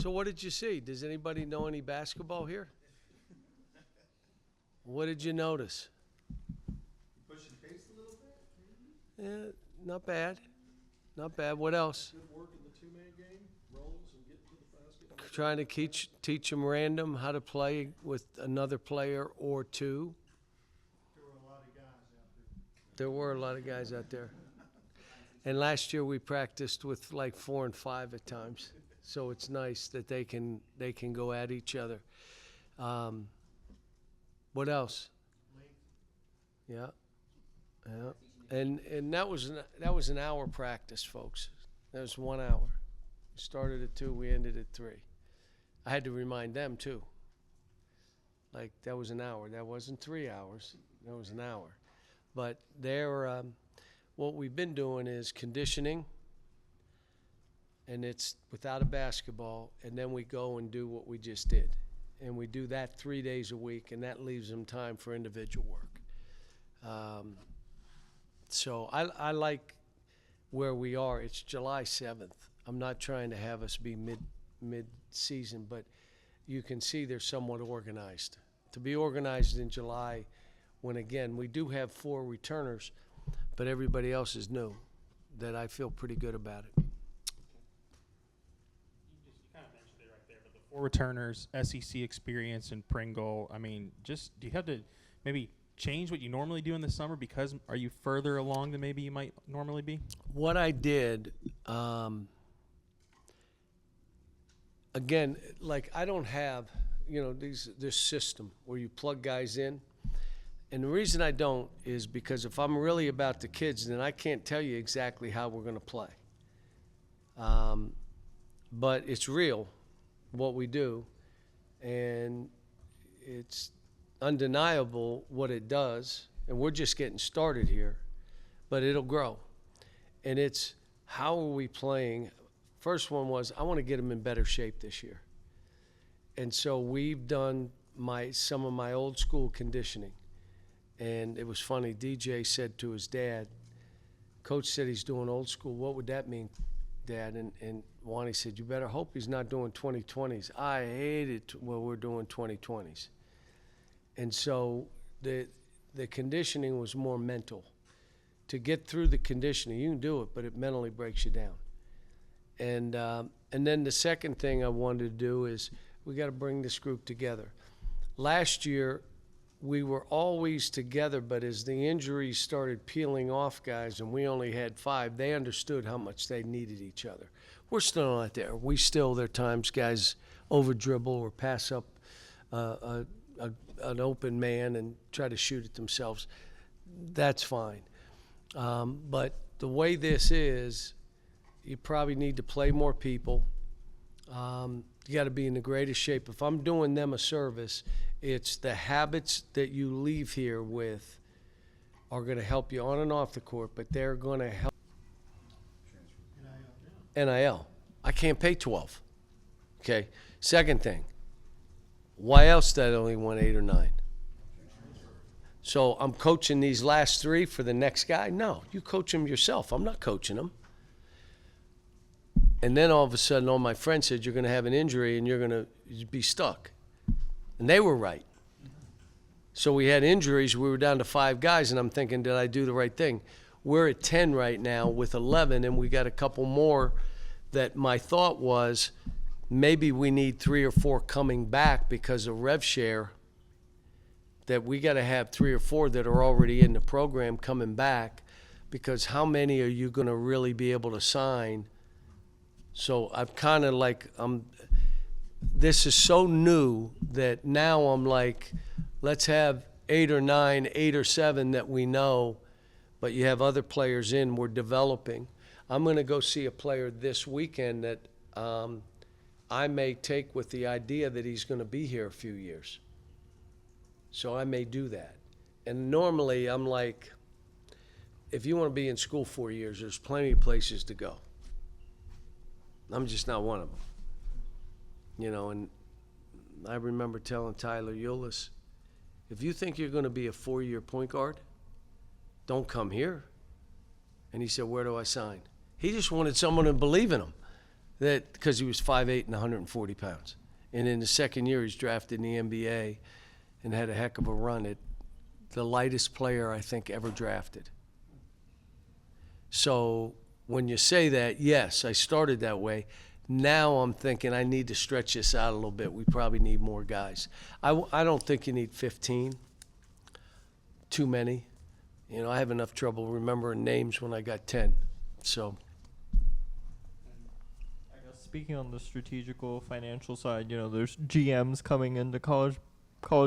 So what did you see? Does anybody know any basketball here? What did you notice? Pushing the pace a little bit? Not bad. Not bad. What else? Good work in the two-man game, rolls and getting to the basket. Trying to teach them random how to play with another player or two. There were a lot of guys out there. There were a lot of guys out there. And last year we practiced with like 4 and 5 at times. So it's nice that they can go at each other. What else? Yeah. Yeah. And that was an hour practice, folks. That was 1 hour. We started at 2, we ended at 3. I had to remind them too. Like that was an hour. That wasn't 3 hours. That was an hour. But what we've been doing is conditioning, and it's without a basketball, and then we go and do what we just did. And we do that 3 days a week, and that leaves them time for individual work. So I like where we are. It's July 7th. I'm not trying to have us be mid-season, but you can see they're somewhat organized. To be organized in July when, again, we do have 4 returners, but everybody else is new, that I feel pretty good about it. You kind of mentioned it right there, but the 4 returners, SEC experience, and Pringle, I mean, do you have to maybe change what you normally do in the summer because are you further along than maybe you might normally be? What I did, again, like I don't have, this system where you plug guys in. And the reason I don't is because if I'm really about the kids, then I can't tell you exactly how we're going to play. But it's real, what we do, and it's undeniable what it does, and we're just getting started here, but it'll grow. And it's how are we playing? First one was I want to get them in better shape this year. And so we've done some of my old school conditioning. And it was funny, DJ said to his dad, Coach said he's doing old school. What would that mean, Dad? And Wani said, you better hope he's not doing 2020s. I hate it when we're doing 2020s. And so the conditioning was more mental. To get through the conditioning, you can do it, but it mentally breaks you down. And then the second thing I wanted to do is we got to bring this group together. Last year, we were always together, but as the injuries started peeling off guys and we only had 5, they understood how much they needed each other. We're still not there. There are times guys over dribble or pass up an open man and try to shoot it themselves. That's fine. But the way this is, you probably need to play more people. You got to be in the greatest shape. If I'm doing them a service, it's the habits that you leave here with are going to help you on and off the court, but they're going to help. NIL. I can't pay 12. Okay. Second thing, why else did I only want 8 or 9? So I'm coaching these last 3 for the next guy? No, you coach them yourself. I'm not coaching them. And then all of a sudden, all my friends said, you're going to have an injury and you're going to be stuck. And they were right. So we had injuries. We were down to 5 guys, and I'm thinking, did I do the right thing? We're at 10 right now with 11, and we got a couple more that my thought was maybe we need 3 or 4 coming back because of rev share, that we got to have 3 or 4 that are already in the program coming back, because how many are you going to really be able to sign? So I'm kind of like, this is so new that now I'm like, let's have 8 or 9, 8 or 7 that we know, but you have other players in, we're developing. I'm going to go see a player this weekend that I may take with the idea that he's going to be here a few years. So I may do that. And normally I'm like, if you want to be in school 4 years, there's plenty of places to go. I'm just not one of them. And I remember telling Tyler Eulis, if you think you're going to be a 4-year point guard, don't come here. And he said, where do I sign? He just wanted someone to believe in him. that because he was 5'8" and 140 pounds. And in the second year, he's drafted in the NBA and had a heck of a run at the lightest player I think ever drafted. So when you say that, yes, I started that way. Now I'm thinking I need to stretch this out a little bit. We probably need more guys. I don't think you need 15. Too many. You know, I have enough trouble remembering names when I got 10. So. I guess speaking on the strategical financial side, there's GMs coming into college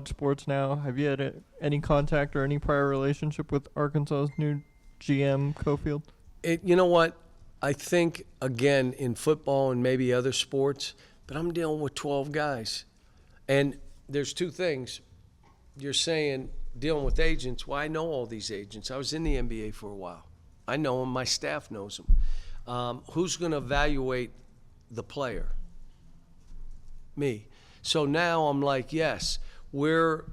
sports now. Have you had any contact or any prior relationship with Arkansas's new GM, Cofield? You know what? I think, again, in football and maybe other sports, but I'm dealing with 12 guys. And there's two things. You're saying dealing with agents. Well, I know all these agents. I was in the NBA for a while. I know them. My staff knows them. Who's going to evaluate the player? Me. So now I'm like, yes, we're